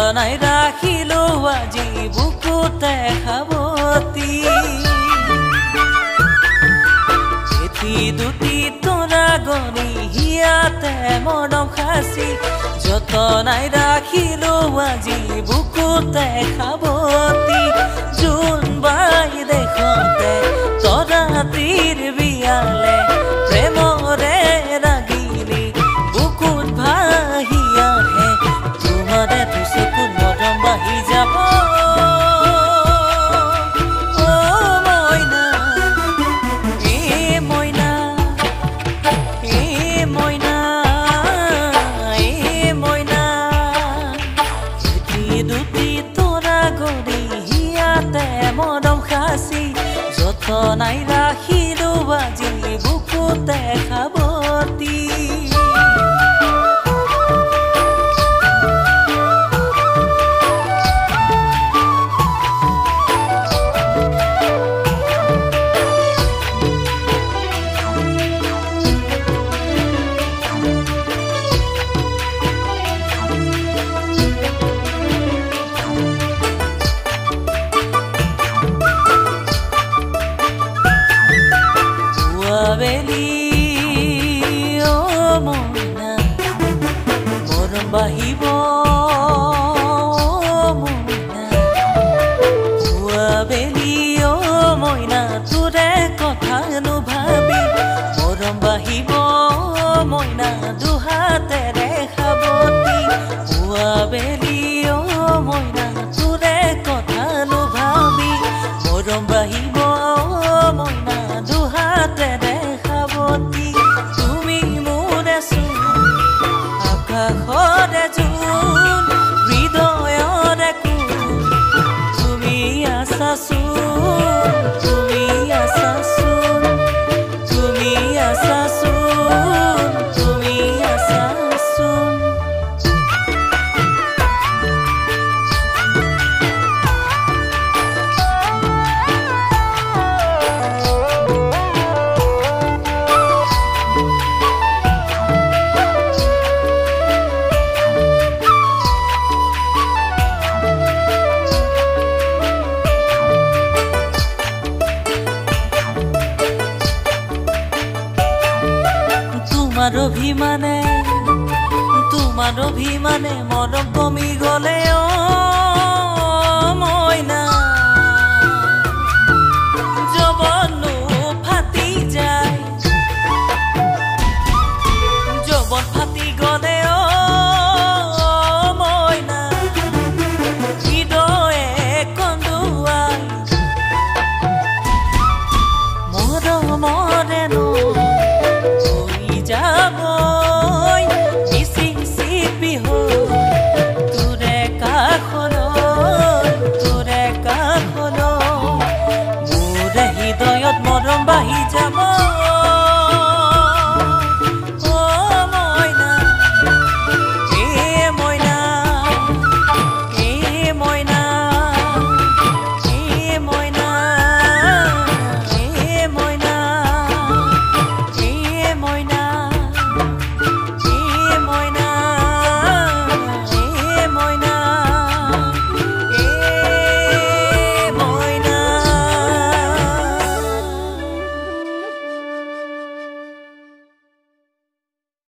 যতনাই ৰাখিলো আজি বুকুতে সাৱতি এটি দুটি তোৰা গনি হিয়াতে মৰম খাচি যতনাই ৰাখিলো আজি বুকুতে সাৱতি জোন বাই দেখোতে তৰাতিৰ বিয়ালে প্ৰেমৰে ৰাগিলি বুকুত ভাহি আহে তোমাৰে দুচকুত মৰম বাঢ়ি যাব যতনাই ৰাখিলো আজি বুকুতে সাৱতি বাহিব মইনা পুৱাবেলি মইনা তোৰে কথা নুভাবি মৰম বাহিব মইনা দুহাতেৰে সাৱতি পুৱাবেলি মইনা তোৰে কথা নুভাবি মৰম বাহিব মইনা দুহাতেৰে সাৱতি তুমি মোৰে আকাশৰে জোন হৃদয়ৰে কোন তুমি আছাচোন তুমি আছাচোন তুমি আছাচোন তুমি আছাচোন তোমাৰ অভিমানে মৰম কমি গলে